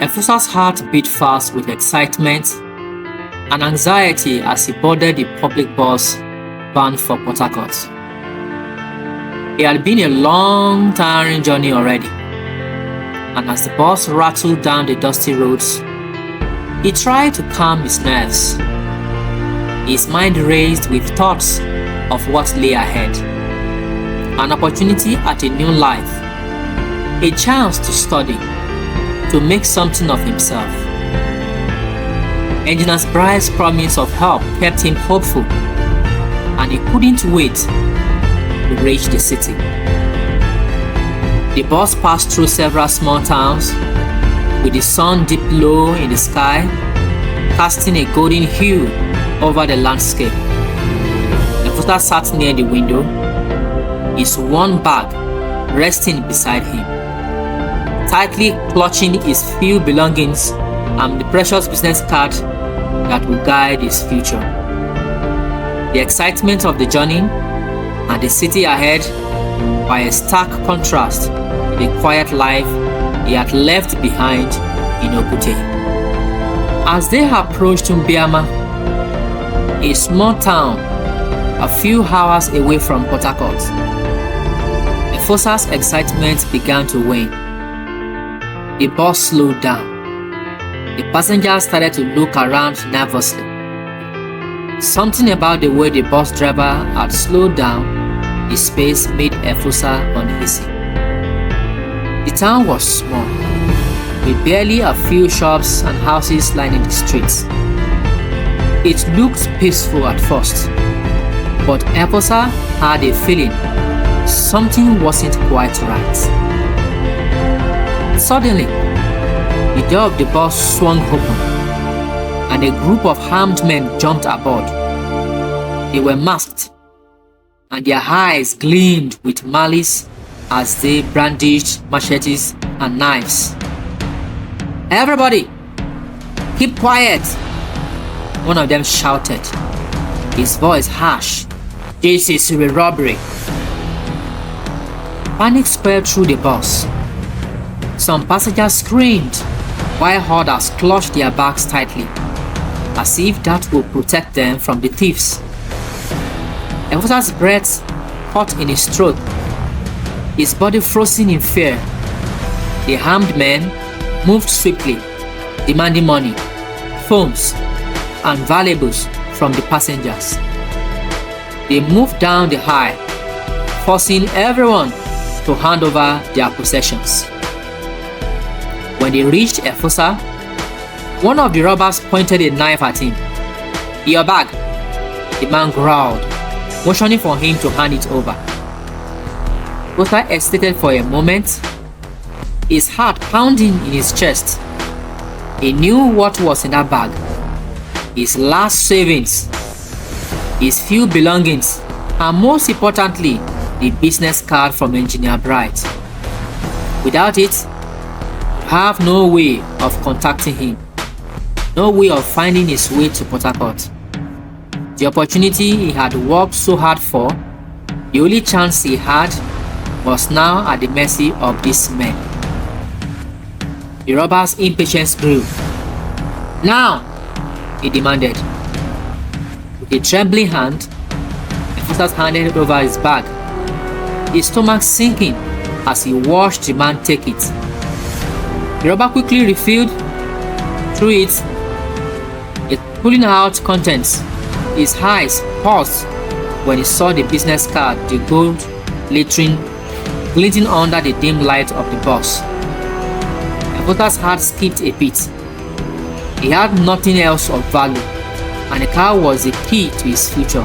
Efosa's heart beat fast with excitement and anxiety as he boarded the public bus bound for Port Harcourt. It had been a long, tiring journey already, and as the bus rattled down the dusty roads, he tried to calm his nerves. His mind raced with thoughts of what lay ahead. An opportunity at a new life, a chance to study, to make something of himself. Engineer Bryce's promise of help kept him hopeful, and he couldn't wait to reach the city. The bus passed through several small towns, with the sun deep low in the sky, casting a golden hue over the landscape. Efosa sat near the window, his one bag resting beside him, tightly clutching his few belongings and the precious business card that will guide his future. The excitement of the journey and the city ahead were a stark contrast to the quiet life he had left behind in Okute. As they approached Mbiama, a small town a few hours away from Port Harcourt, Efosa's excitement began to wane. The bus slowed down. The passengers started to look around nervously. Something about the way the bus driver had slowed down his pace made Efosa uneasy. The town was small, with barely a few shops and houses lining the streets. It looked peaceful at first, but Efosa had a feeling something wasn't quite right. Suddenly, the door of the bus swung open, and a group of armed men jumped aboard. They were masked, and their eyes gleamed with malice as they brandished machetes and knives. "Everybody, keep quiet!" one of them shouted, his voice harsh. "This is a robbery." Panic spread through the bus. Some passengers screamed, while others clutched their bags tightly, as if that would protect them from the thieves. Efosa's breath caught in his throat, his body frozen in fear. The armed men moved swiftly, demanding money, phones, and valuables from the passengers. They moved down the aisle, forcing everyone to hand over their possessions. When they reached Efosa, one of the robbers pointed a knife at him. "Your bag," the man growled, motioning for him to hand it over. Efosa hesitated for a moment, his heart pounding in his chest. He knew what was in that bag: his last savings, his few belongings, and most importantly, the business card from Engineer Bright. Without it, you have no way of contacting him, no way of finding his way to Port Harcourt. The opportunity he had worked so hard for, the only chance he had, was now at the mercy of these men. The robber's impatience grew. "Now!" he demanded. With a trembling hand, Efosa handed over his bag, his stomach sinking as he watched the man take it. The robber quickly refilled through it, pulling out contents. His eyes paused when he saw the business card, the gold lettering glinting under the dim light of the bus. Efosa's heart skipped a beat. He had nothing else of value, and the car was the key to his future.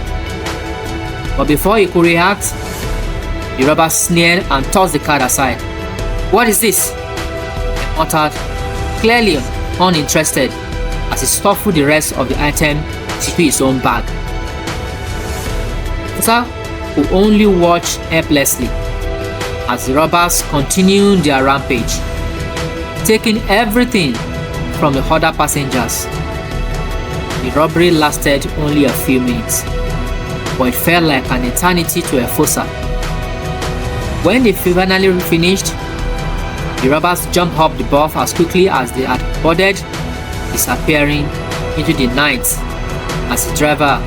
But before he could react, the robber sneered and tossed the card aside. "What is this?" he muttered, clearly uninterested, as he stuffed the rest of the item into his own bag. Efosa could only watch helplessly as the robbers continued their rampage, taking everything from the other passengers. The robbery lasted only a few minutes, but it felt like an eternity to Efosa. When they finally finished, The robbers jumped off the bus as quickly as they had boarded, disappearing into the night as the driver,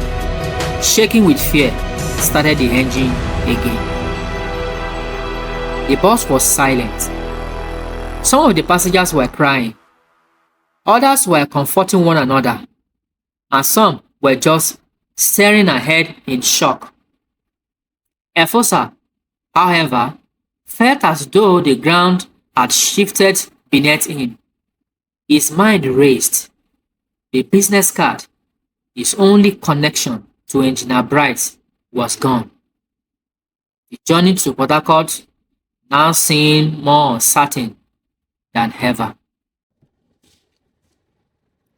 shaking with fear, started the engine again. The bus was silent. Some of the passengers were crying. Others were comforting one another, and some were just staring ahead in shock. Efosa, however, felt as though the ground had shifted beneath him. His mind raced. The business card, his only connection to Engineer Bright, was gone. The journey to Port Harcourt now seemed more uncertain than ever.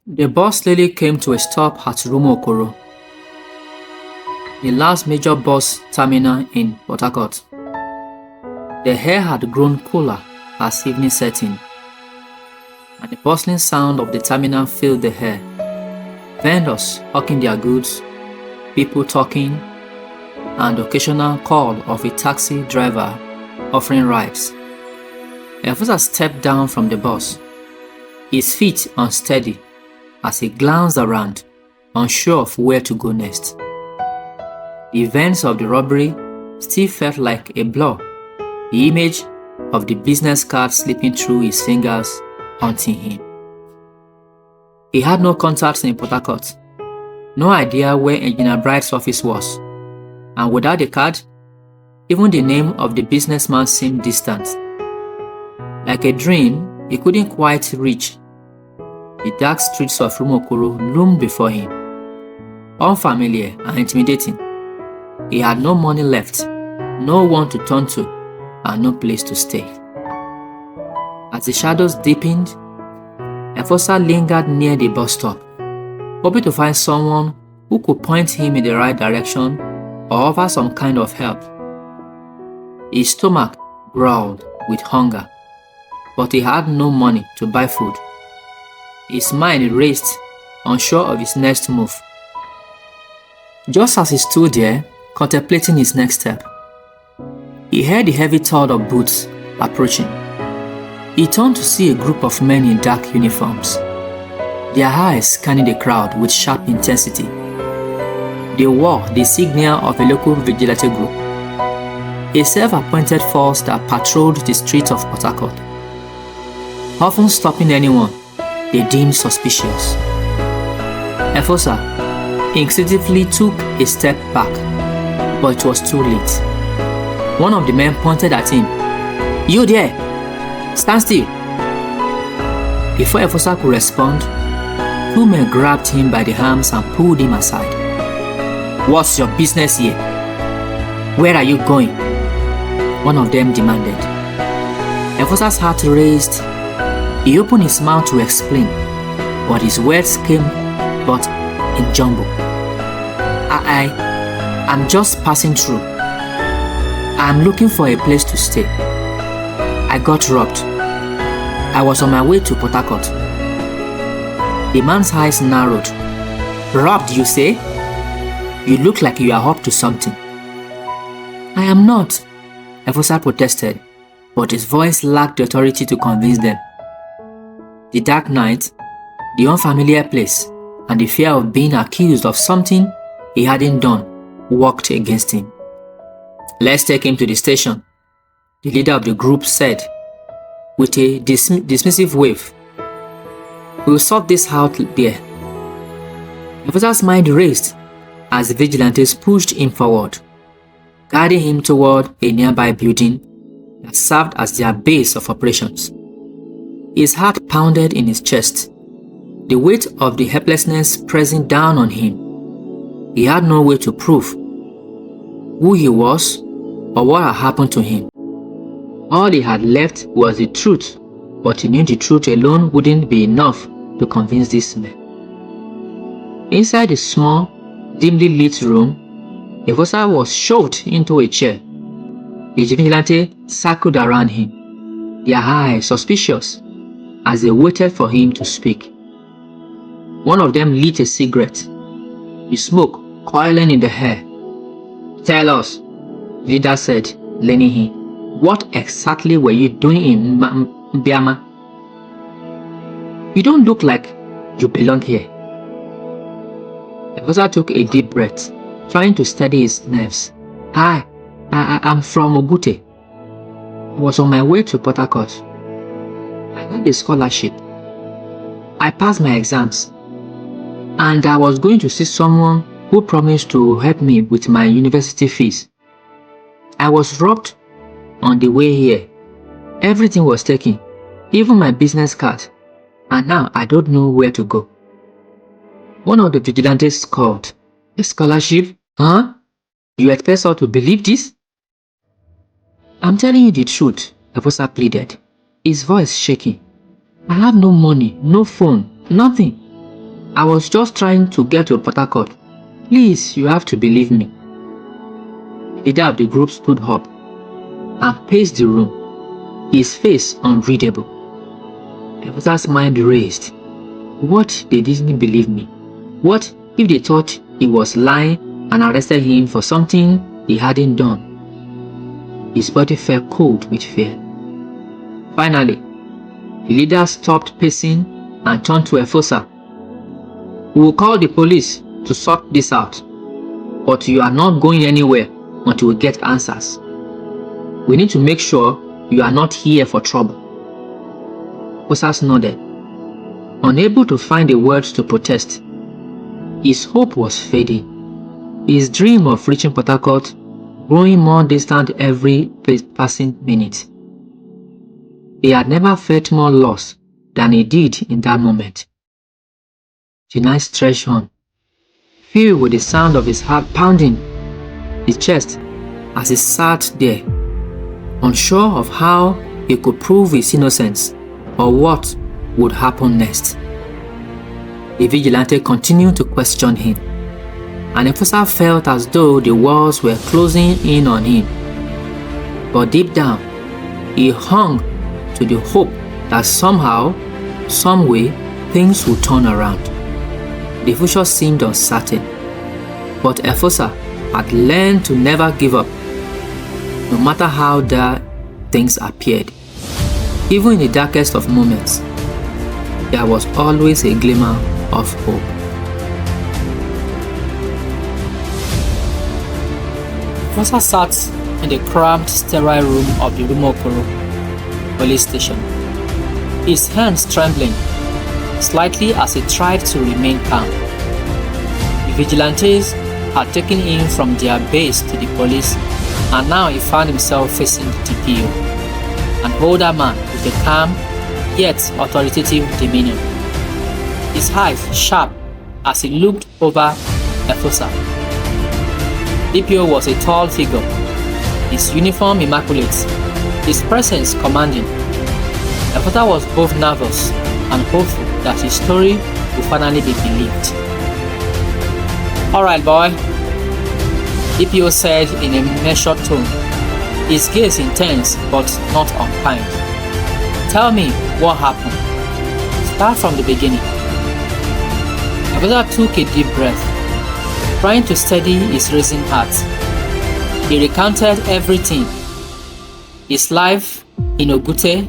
The bus slowly came to a stop at Rumokoro, the last major bus terminal in Port Harcourt. The air had grown cooler as evening set in, and the bustling sound of the terminal filled the air. Vendors hawking their goods, people talking, and the occasional call of a taxi driver offering rides. Efosa stepped down from the bus, his feet unsteady as he glanced around, unsure of where to go next. The events of the robbery still felt like a blur, the image of the business card slipping through his fingers, haunting him. He had no contacts in Port Harcourt, no idea where Engineer Bright's office was, and without the card, even the name of the businessman seemed distant. Like a dream he couldn't quite reach, the dark streets of Rumokoro loomed before him, unfamiliar and intimidating. He had no money left, no one to turn to, and no place to stay. As the shadows deepened, Efosa lingered near the bus stop, hoping to find someone who could point him in the right direction or offer some kind of help. His stomach growled with hunger, but he had no money to buy food. His mind raced, unsure of his next move. Just as he stood there, contemplating his next step, he heard the heavy thud of boots approaching. He turned to see a group of men in dark uniforms, their eyes scanning the crowd with sharp intensity. They wore the signal of a local vigilante group, a self-appointed force that patrolled the streets of Port Harcourt, often stopping anyone they deemed suspicious. Efosa instinctively took a step back, but it was too late. One of the men pointed at him. "You there! Stand still!" Before Efosa could respond, two men grabbed him by the arms and pulled him aside. "What's your business here? Where are you going?" one of them demanded. Efosa's heart raised. He opened his mouth to explain, but his words came but in jumble. I'm just passing through. I'm looking for a place to stay. I got robbed. I was on my way to Port Harcourt." The man's eyes narrowed. "Robbed, you say? You look like you are up to something." "I am not," Efosa protested, but his voice lacked the authority to convince them. The dark night, the unfamiliar place, and the fear of being accused of something he hadn't done worked against him. "Let's take him to the station," the leader of the group said, with a dismissive wave. "We'll sort this out there." Efosa's mind raced as the vigilantes pushed him forward, guiding him toward a nearby building that served as their base of operations. His heart pounded in his chest, the weight of the helplessness pressing down on him. He had no way to prove who he was or what had happened to him. All he had left was the truth, but he knew the truth alone wouldn't be enough to convince this man. Inside the small, dimly lit room, Efosa was shoved into a chair. The vigilante circled around him, their eyes suspicious as they waited for him to speak. One of them lit a cigarette, the smoke coiling in the air. "Tell us," Vida said, leaning in. "What exactly were you doing in Mbiama, you don't look like you belong here. Efosa took a deep breath, trying to steady his nerves. I'm from Ogute. I was on my way to Port Harcourt. I got a scholarship. I passed my exams. And I was going to see someone who promised to help me with my university fees. I was robbed on the way here. Everything was taken, even my business card. And now I don't know where to go. One of the vigilantes called. A scholarship? Huh? You expect us to believe this? I'm telling you the truth, Efosa pleaded, his voice shaking. I have no money, no phone, nothing. I was just trying to get to Port Harcourt. Please, you have to believe me. The leader of the group stood up and paced the room, his face unreadable. Efosa's mind raced. What if they didn't believe me? What if they thought he was lying and arrested him for something he hadn't done? His body felt cold with fear. Finally, the leader stopped pacing and turned to Efosa. We will call the police to sort this out, but you are not going anywhere until we get answers. We need to make sure you are not here for trouble. Efosa nodded, unable to find the words to protest. His hope was fading, his dream of reaching Port Harcourt growing more distant every passing minute. He had never felt more lost than he did in that moment. The night stretched on, filled with the sound of his heart pounding his chest as he sat there, unsure of how he could prove his innocence or what would happen next. The vigilante continued to question him, and Efosa felt as though the walls were closing in on him. But deep down, he hung to the hope that somehow, some way, things would turn around. The future seemed uncertain, but Efosa had learned to never give up, no matter how dark things appeared. Even in the darkest of moments, there was always a glimmer of hope. Efosa sat in the cramped, sterile room of the Rumokoro police station, his hands trembling slightly as he tried to remain calm. The vigilantes had taken him from their base to the police, and now he found himself facing the DPO, an older man with a calm yet authoritative demeanor. His eyes sharp as he looked over Efosa. DPO was a tall figure, his uniform immaculate, his presence commanding. Efosa was both nervous and hopeful that his story would finally be believed. "Alright, boy," DPO said in a measured tone, his gaze intense but not unkind. "Tell me what happened. Start from the beginning." Efosa took a deep breath, trying to steady his racing heart. He recounted everything: his life in Ogute,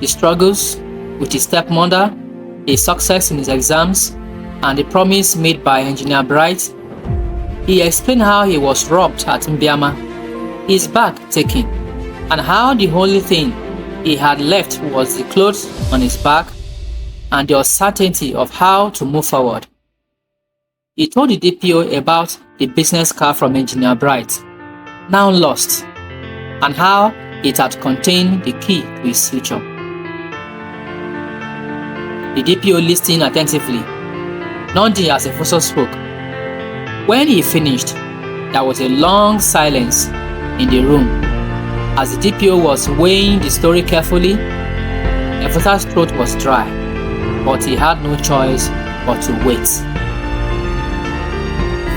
his struggles with his stepmother, his success in his exams, and the promise made by Engineer Bright. He explained how he was robbed at Mbiama, his bag taken, and how the only thing he had left was the clothes on his back and the uncertainty of how to move forward. He told the DPO about the business card from Engineer Bright, now lost, and how it had contained the key to his future. The DPO listened attentively, nodding as Efosa spoke. When he finished, there was a long silence in the room. As the DPO was weighing the story carefully, Efosa's throat was dry, but he had no choice but to wait.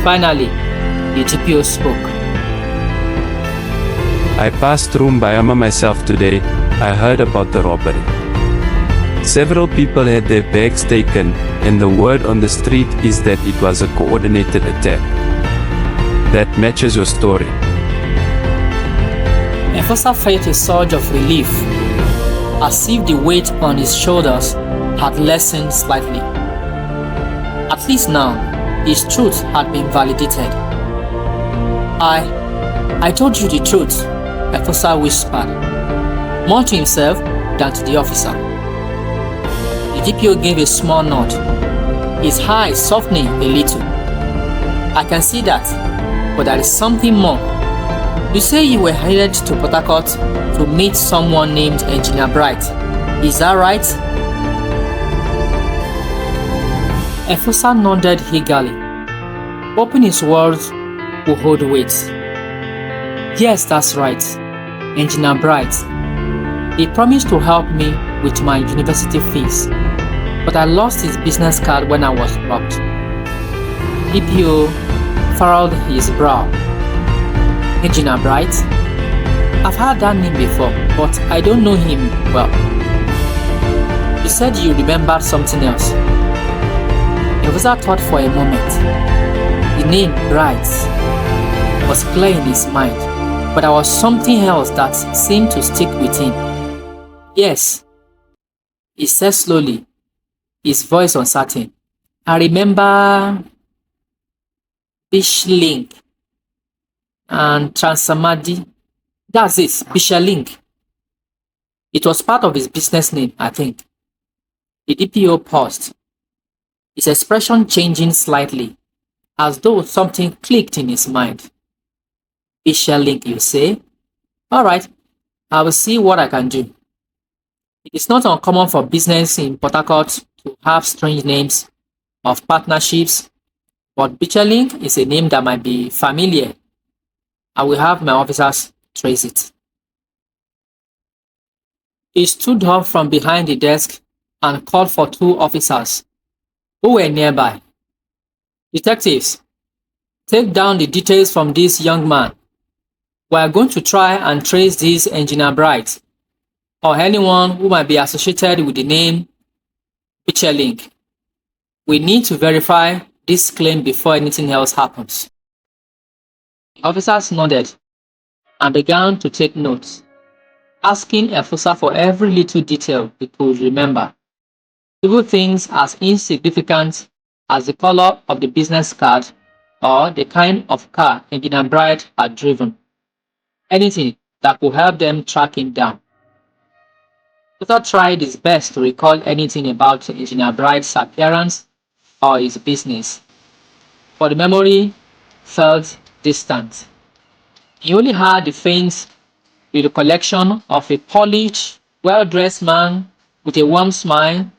Finally, the DPO spoke. "I passed through Mbiama myself today. I heard about the robbery. Several people had their bags taken, and the word on the street is that it was a coordinated attack. That matches your story." Efosa felt a surge of relief. as if the weight on his shoulders had lessened slightly. At least now, his truth had been validated. I told you the truth, Efosa whispered, more to himself than to the officer. The DPO gave a small nod, his eyes softening a little. I can see that, but there is something more. You say you were headed to Port Harcourt to meet someone named Engineer Bright. Is that right? Efosa nodded eagerly, hoping his words would hold weight. Yes, that's right. Engineer Bright. He promised to help me with my university fees, but I lost his business card when I was robbed. DPO furrowed his brow. Engineer Bright? I've heard that name before, but I don't know him well. You said you remembered something else. Efosa thought for a moment. The name Bright was clear in his mind, but there was something else that seemed to stick with him. Yes, he said slowly, his voice uncertain. I remember Bishlink and Transamadi. That's it, Bishalink. It was part of his business name, I think. The DPO paused, his expression changing slightly, as though something clicked in his mind. Bishalink, you say? Alright, I will see what I can do. It is not uncommon for business in Port Harcourt to have strange names of partnerships, but Bishalink is a name that might be familiar. I will have my officers trace it. He stood up from behind the desk and called for two officers who were nearby. Detectives, take down the details from this young man. We are going to try and trace this Engineer Bright, or anyone who might be associated with the name Bishalink. We need to verify this claim before anything else happens. The officers nodded and began to take notes, asking Efosa for every little detail they could remember, even things as insignificant as the color of the business card or the kind of car Engineer Bright had driven. Anything that could help them track him down. Efosa tried his best to recall anything about Engineer Bright's appearance or his business, but the memory felt distant. He only had the faint recollection of a polished, well-dressed man with a warm smile,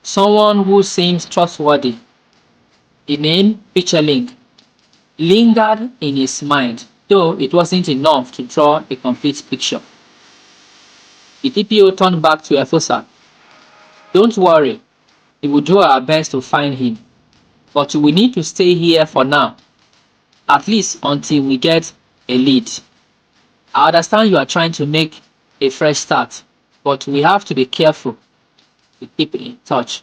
someone who seemed trustworthy. The name Bishalink lingered in his mind, though it wasn't enough to draw a complete picture. The DPO turned back to Efosa. Don't worry, we will do our best to find him, but we need to stay here for now, at least until we get a lead. I understand you are trying to make a fresh start, but we have to be careful to keep in touch.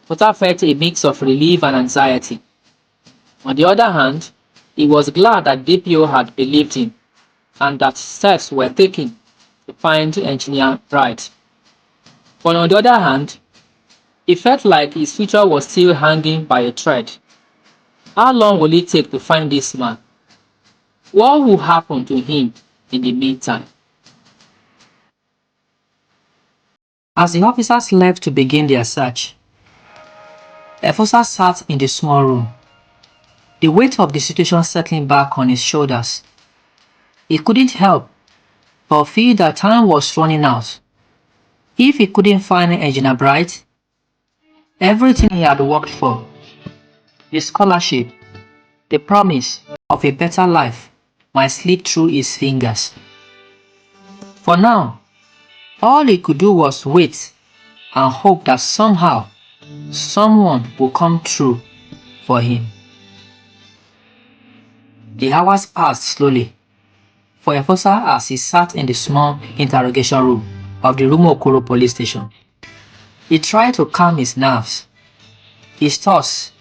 Efosa felt a mix of relief and anxiety. On the other hand, he was glad that DPO had believed him and that steps were taken to find Engineer Bright. But on the other hand, he felt like his future was still hanging by a thread. How long will it take to find this man? What will happen to him in the meantime? As the officers left to begin their search, Efosa sat in the small room, the weight of the situation settling back on his shoulders. He couldn't help but feel that time was running out. If he couldn't find Engineer Bright, everything he had worked for, the scholarship, the promise of a better life, might slip through his fingers. For now, all he could do was wait and hope that somehow, someone would come through for him. The hours passed slowly for Efosa as he sat in the small interrogation room of the Rumokoro police station. He tried to calm his nerves, his thoughts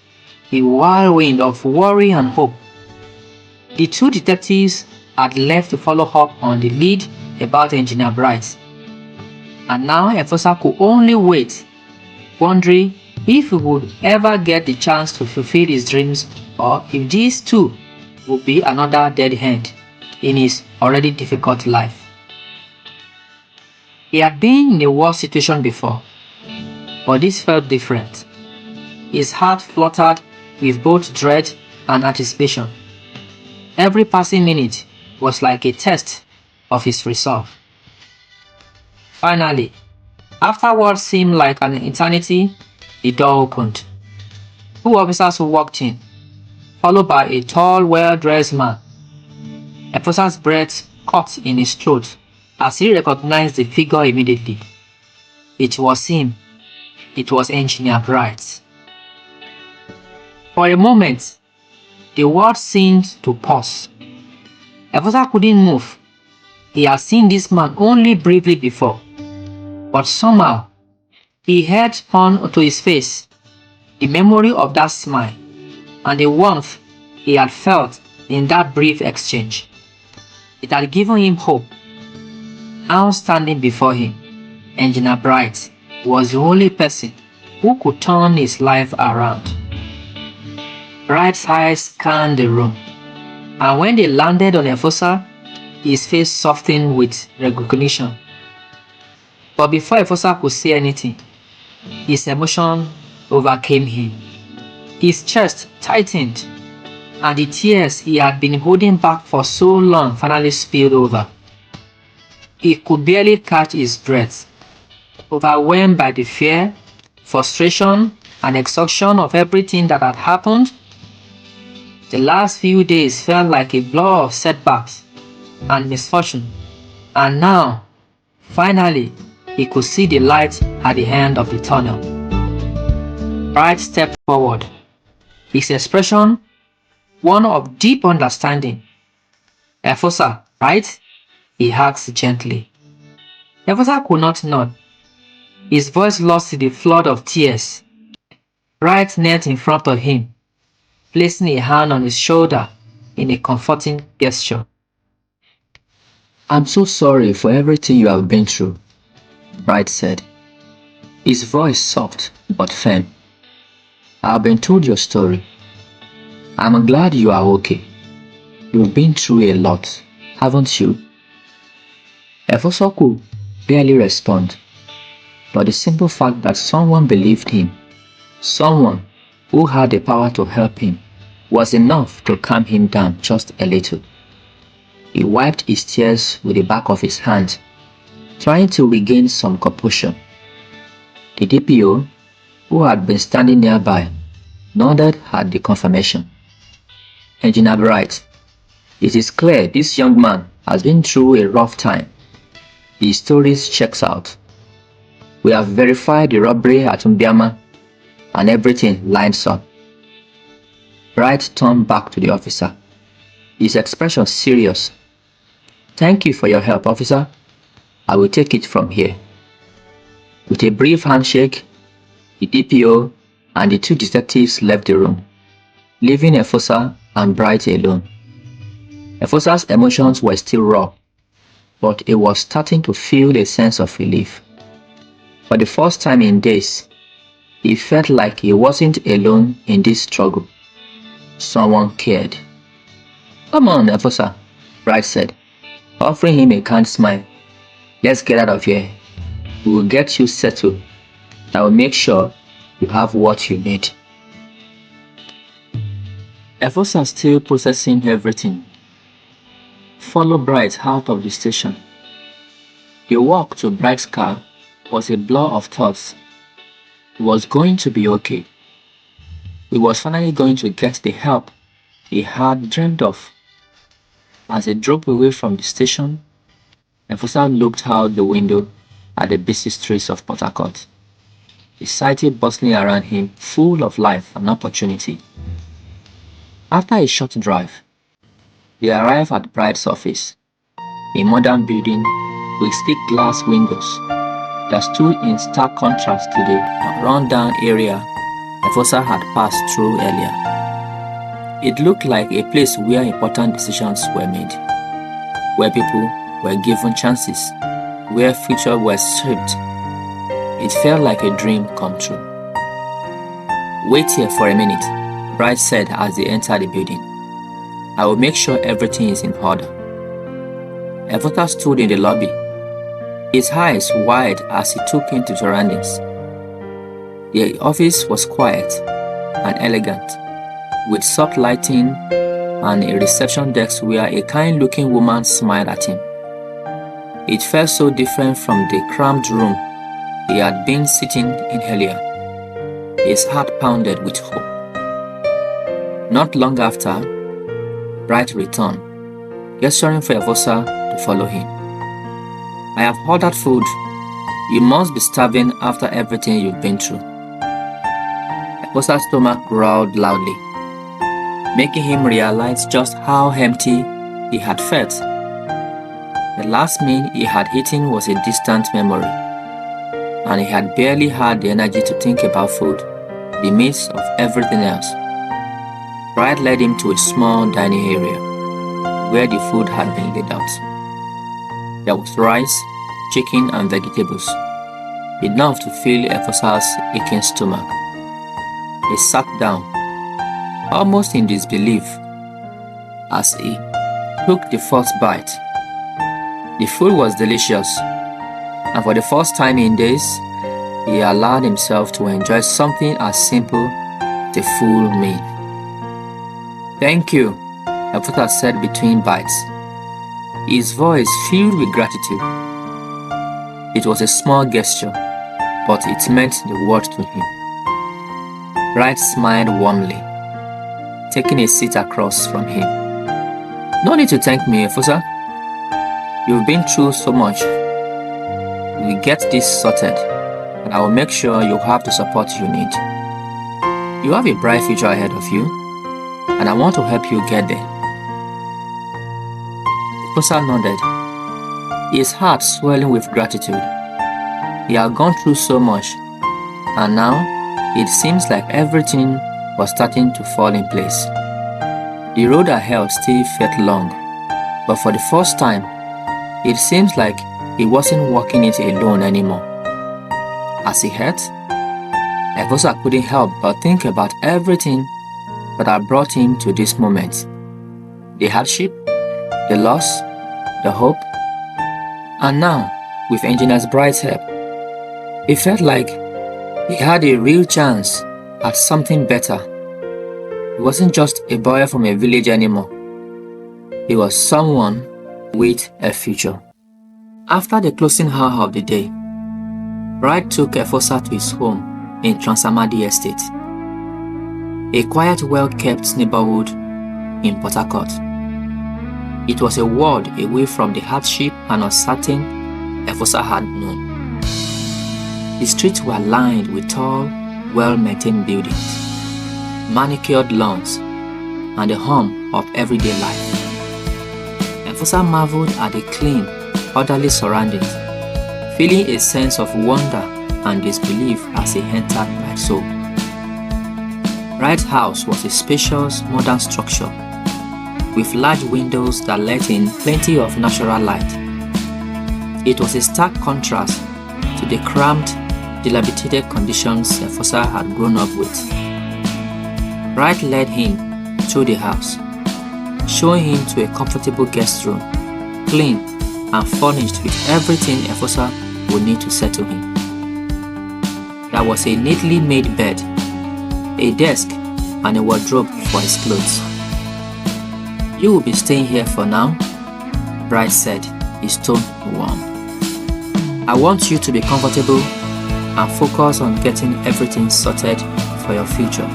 a whirlwind of worry and hope. The two detectives had left to follow up on the lead about Engineer Bright. And now Efosa could only wait, wondering if he would ever get the chance to fulfill his dreams, or if these too would be another dead end in his already difficult life. He had been in a worse situation before, but this felt different. His heart fluttered with both dread and anticipation. Every passing minute was like a test of his resolve. Finally, after what seemed like an eternity, the door opened. Two officers walked in, followed by a tall, well-dressed man. Efosa's breath caught in his throat as he recognized the figure immediately. It was him. It was Engineer Bright. For a moment, the world seemed to pause. Efosa couldn't move. He had seen this man only briefly before, but somehow he had on to his face the memory of that smile and the warmth he had felt in that brief exchange. It had given him hope. Now standing before him, Engineer Bright was the only person who could turn his life around. Bright's eyes scanned the room, and when they landed on Efosa, his face softened with recognition. But before Efosa could say anything, his emotion overcame him. His chest tightened, and the tears he had been holding back for so long finally spilled over. He could barely catch his breath, overwhelmed by the fear, frustration, and exhaustion of everything that had happened. The last few days felt like a blur of setbacks and misfortune, and now, finally, he could see the light at the end of the tunnel. Bright stepped forward, his expression one of deep understanding. "Efosa, right?" he asked gently. Efosa could not nod. His voice lost in the flood of tears. Bright knelt in front of him, placing a hand on his shoulder in a comforting gesture. "I'm so sorry for everything you have been through," Bright said, his voice soft but firm. "I've been told your story. I'm glad you are okay. You've been through a lot, haven't you?" Efosa could barely respond, but the simple fact that someone believed him, someone who had the power to help him, was enough to calm him down just a little. He wiped his tears with the back of his hand, trying to regain some composure. The DPO, who had been standing nearby, nodded at the confirmation. "Engineer Bright, it is clear this young man has been through a rough time. The stories checks out. We have verified the robbery at Mbiama, and everything lines up." Bright turned back to the officer, his expression serious. "Thank you for your help, officer. I will take it from here." With a brief handshake, the DPO and the two detectives left the room, leaving Efosa and Bright alone. Efosa's emotions were still raw, but he was starting to feel a sense of relief. For the first time in days, he felt like he wasn't alone in this struggle. Someone cared. "Come on, Efosa," Bright said, offering him a kind smile. "Let's get out of here. We will get you settled. I will make sure you have what you need." Efosa, still processing everything, followed Bright out of the station. The walk to Bright's car was a blur of thoughts. He was going to be okay. He was finally going to get the help he had dreamed of. As he drove away from the station, Efosa looked out the window at the busy streets of Port Harcourt, the city bustling around him, full of life and opportunity. After a short drive, they arrived at Bright's office, a modern building with thick glass windows that stood in stark contrast to the run-down area Efosa had passed through earlier. It looked like a place where important decisions were made, where people were given chances, where future was stripped. It felt like a dream come true. "Wait here for a minute," Bride said as they entered the building. "I will make sure everything is in order." Efosa stood in the lobby, his eyes wide as he took in the surroundings. The office was quiet and elegant, with soft lighting and a reception desk where a kind-looking woman smiled at him. It felt so different from the cramped room he had been sitting in earlier. His heart pounded with hope. Not long after, Bright returned, gesturing for Efosa to follow him. "I have ordered food. You must be starving after everything you've been through." Efosa's stomach growled loudly, making him realize just how empty he had felt. The last meal he had eaten was a distant memory, and he had barely had the energy to think about food in the midst of everything else. Bride led him to a small dining area where the food had been laid out. There was rice, chicken, and vegetables, enough to fill Efosa's aching stomach. He sat down, almost in disbelief, as he took the first bite. The food was delicious, and for the first time in days, he allowed himself to enjoy something as simple as a full meal. "Thank you," Efosa said between bites, his voice filled with gratitude. It was a small gesture, but it meant the world to him. Bright smiled warmly, taking a seat across from him. "No need to thank me, Efosa. You've been through so much. We'll get this sorted, and I will make sure you have the support you need. You have a bright future ahead of you, and I want to help you get there." Efosa nodded, his heart swelling with gratitude. He had gone through so much, and now it seems like everything was starting to fall in place. The road ahead still felt long, but for the first time, it seems like he wasn't walking it alone anymore. As he ate, Efosa couldn't help but think about everything that had brought him to this moment. The hardship, the loss, the hope, and now, with Engineer Bright's help, it felt like he had a real chance at something better. He wasn't just a boy from a village anymore. He was someone with a future. After the closing hour of the day, Bright took Efosa to his home in Transamadi Estate, a quiet, well-kept neighborhood in Port Harcourt. It was a world away from the hardship and uncertainty Efosa had known. The streets were lined with tall, well-maintained buildings, manicured lawns, and the hum of everyday life. Efosa marveled at the clean, orderly surroundings, feeling a sense of wonder and disbelief as he entered Bright's soul. Bright's house was a spacious, modern structure with large windows that let in plenty of natural light. It was a stark contrast to the cramped, dilapidated conditions Efosa had grown up with. Bright led him through the house, showing him to a comfortable guest room, clean and furnished with everything Efosa would need to settle him. There was a neatly made bed, a desk, and a wardrobe for his clothes. "You will be staying here for now," Bright said, his tone warm. "I want you to be comfortable and focus on getting everything sorted for your future.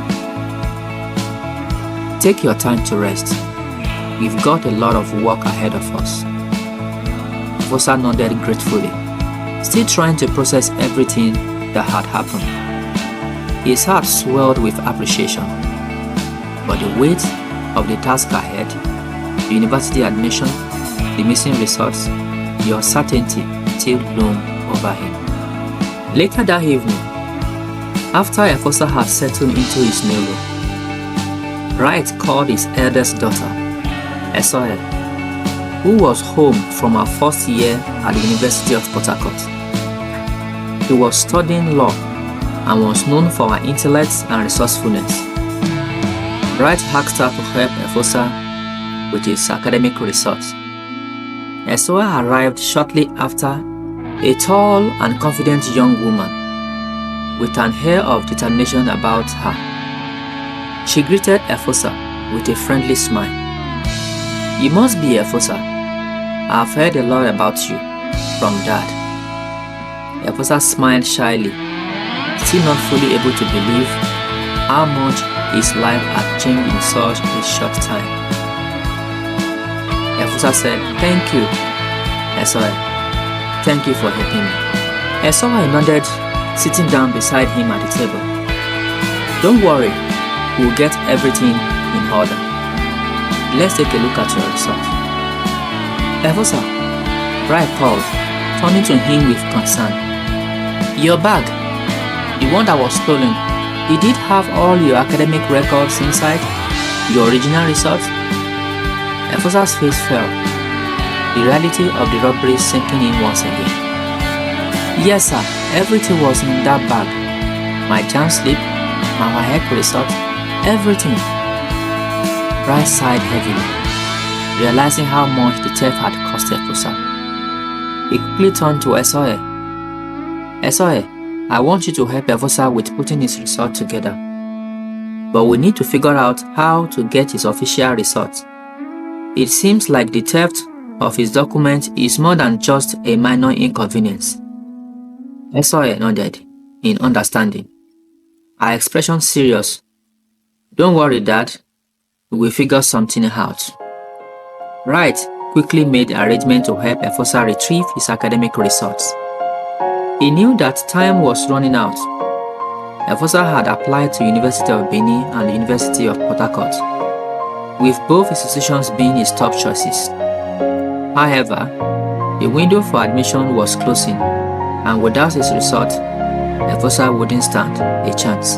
Take your time to rest. We've got a lot of work ahead of us." Efosa nodded gratefully, still trying to process everything that had happened. His heart swelled with appreciation, but the weight of the task ahead, the university admission, the missing results, the uncertainty still loomed over him. Later that evening, after Efosa had settled into his new room, Bright called his eldest daughter, Esoel, who was home from her first year at the University of Port Harcourt. He was studying law and was known for her intellect and resourcefulness. Bright asked her to help Efosa with his academic research. Efosa arrived shortly after, a tall and confident young woman with an air of determination about her. She greeted Efosa with a friendly smile. "You must be Efosa. I've heard a lot about you from Dad." Efosa smiled shyly, still not fully able to believe how much his life had changed in such a short time. Efosa said, "Thank you, Esoe. Thank you for helping me." Esoe nodded, sitting down beside him at the table. "Don't worry, we'll get everything in order. Let's take a look at your result." "Efosa," Reby called, turning to him with concern. "Your bag, the one that was stolen, did it have all your academic records inside? Your original results?" Efosa's face fell, the reality of the robbery sinking in once again. "Yes, sir, everything was in that bag. My jam slip, my WAEC result, everything." Reby sighed heavily, realizing how much the theft had cost Efosa. He quickly turned to Esoe. "Esoe, I want you to help Efosa with putting his result together. But we need to figure out how to get his official result. It seems like the theft of his document is more than just a minor inconvenience." Esoe nodded in understanding, her expression serious. "Don't worry, Dad. We will figure something out." Reby quickly made arrangements to help Efosa retrieve his academic results. He knew that time was running out. Efosa had applied to University of Breny and the University of Port Harcourt, with both institutions being his top choices. However, the window for admission was closing, and without his result, Efosa wouldn't stand a chance.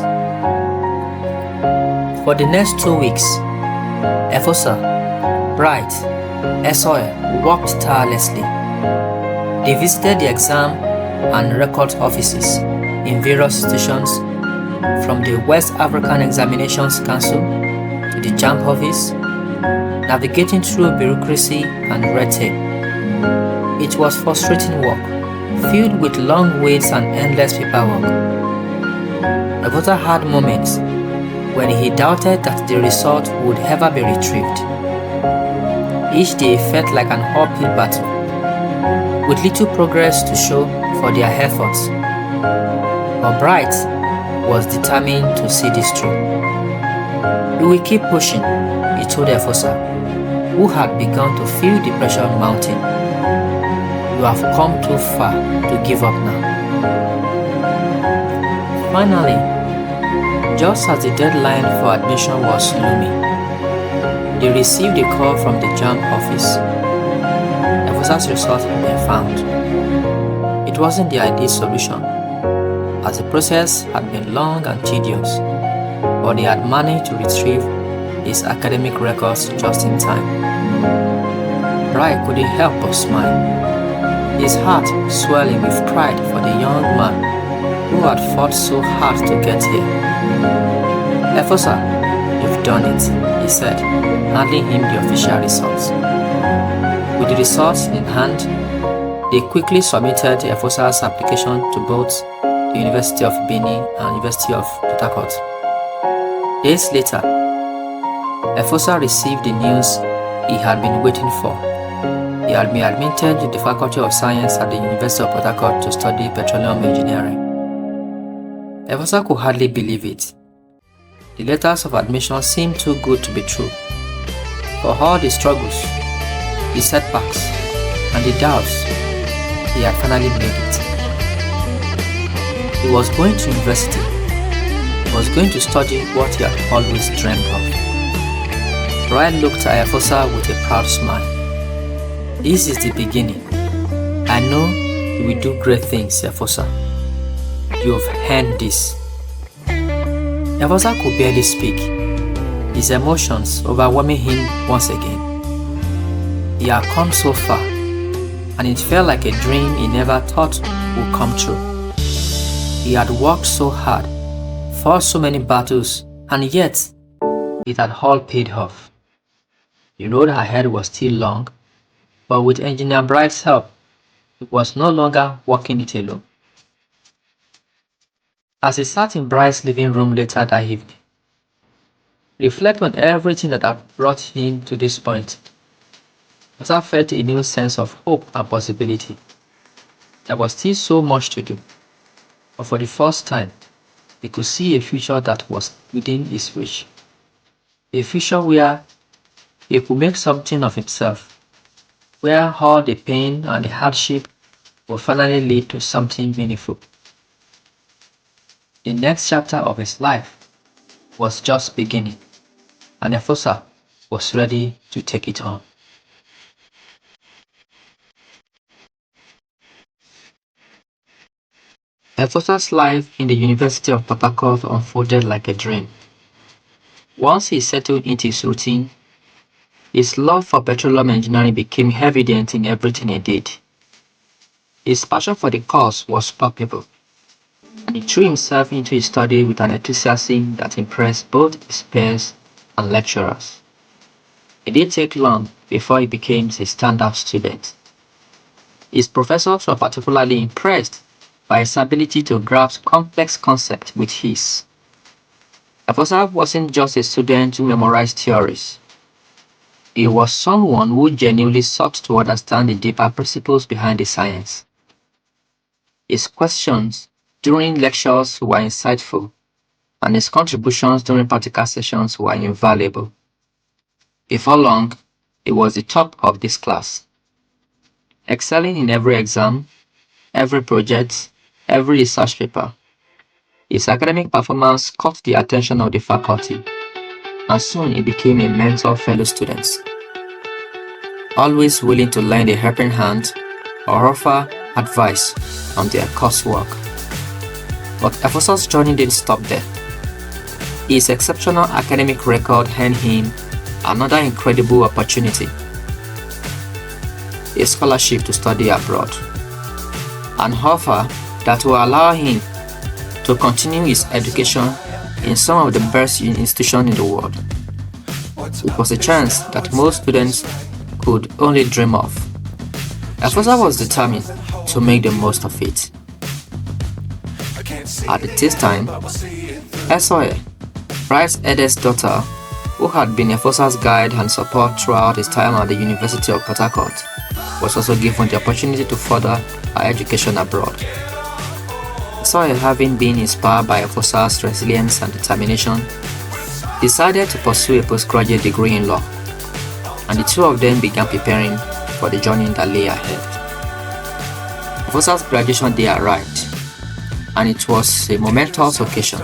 For the next 2 weeks, Efosa, Reby, Esoe worked tirelessly. They visited the exam and record offices in various institutions, from the West African Examinations Council to the JAMB office, navigating through bureaucracy and red tape. It was frustrating work, filled with long waits and endless paperwork. Efosa had moments when he doubted that the result would ever be retrieved. Each day felt like an uphill battle, with little progress to show for their efforts. But Bright was determined to see this through. "We will keep pushing," he told Efosa, who had begun to feel the pressure mounting. "You have come too far to give up now." Finally, just as the deadline for admission was looming, they received a call from the JAMB office. Efosa's result had been found. It wasn't the ideal solution, as the process had been long and tedious, but they had managed to retrieve his academic records just in time. Reby couldn't help but smile, his heart swelling with pride for the young man who had fought so hard to get here. "Efosa, you've done it," he said, handing him the official results. With the results in hand, they quickly submitted Efosa's application to both the University of Breny and University of Port Harcourt. Days later, Efosa received the news he had been waiting for. He had been admitted to the Faculty of Science at the University of Port Harcourt to study petroleum engineering. Efosa could hardly believe it. The letters of admission seemed too good to be true. For all the struggles, the setbacks, and the doubts, he had finally made it. He was going to university. He was going to study what he had always dreamed of. Reby looked at Efosa with a proud smile. "This is the beginning. I know you will do great things, Efosa. You've earned this." Efosa could barely speak, his emotions overwhelming him once again. He had come so far, and it felt like a dream he never thought would come true. He had worked so hard, fought so many battles, and yet it had all paid off. The road ahead was still long, but with Engineer Bright's help, he was no longer walking it alone. As he sat in Bright's living room later that evening, reflecting on everything that had brought him to this point, Efosa felt a new sense of hope and possibility. There was still so much to do, but for the first time, he could see a future that was within his reach. A future where he could make something of himself, where all the pain and the hardship would finally lead to something meaningful. The next chapter of his life was just beginning, and Efosa was ready to take it on. Efosa's life in the University of Port Harcourt unfolded like a dream. Once he settled into his routine, his love for petroleum engineering became evident in everything he did. His passion for the course was palpable, and he threw himself into his study with an enthusiasm that impressed both his peers and lecturers. It didn't take long before he became a standout student. His professors were particularly impressed by his ability to grasp complex concepts with ease. Efosa wasn't just a student who memorized theories. He was someone who genuinely sought to understand the deeper principles behind the science. His questions during lectures were insightful, and his contributions during practical sessions were invaluable. Before long, he was the top of this class, excelling in every exam, every project, every research paper. His academic performance caught the attention of the faculty, and soon he became a mentor for fellow students, always willing to lend a helping hand or offer advice on their coursework. But Efosa's journey didn't stop there. His exceptional academic record earned him another incredible opportunity: a scholarship to study abroad, an offer that will allow him to continue his education in some of the best institutions in the world. It was a chance that most students could only dream of. Efosa was determined to make the most of it. At this time, Esoe, Bright's eldest daughter, who had been Efosa's guide and support throughout his time at the University of Port Harcourt, was also given the opportunity to further her education abroad. Esoe, having been inspired by Efosa's resilience and determination, decided to pursue a postgraduate degree in law, and the two of them began preparing for the journey that lay ahead. Efosa's graduation day arrived, and it was a momentous occasion.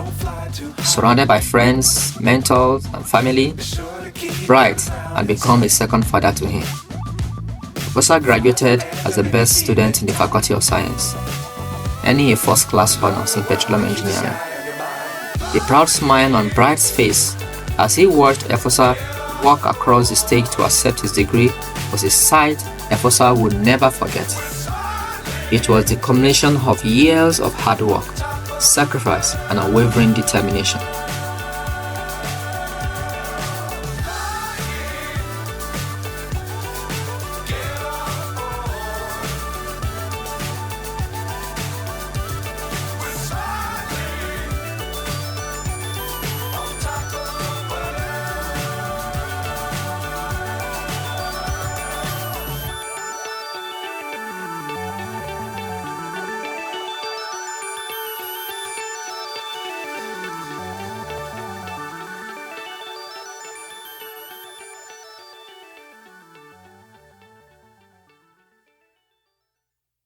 Surrounded by friends, mentors, and family, Bright had become a second father to him. Efosa graduated as the best student in the Faculty of Science, earning a first-class honors in petroleum engineering. The proud smile on Bright's face as he watched Efosa walk across the stage to accept his degree was a sight Efosa would never forget. It was the culmination of years of hard work, sacrifice, and unwavering determination.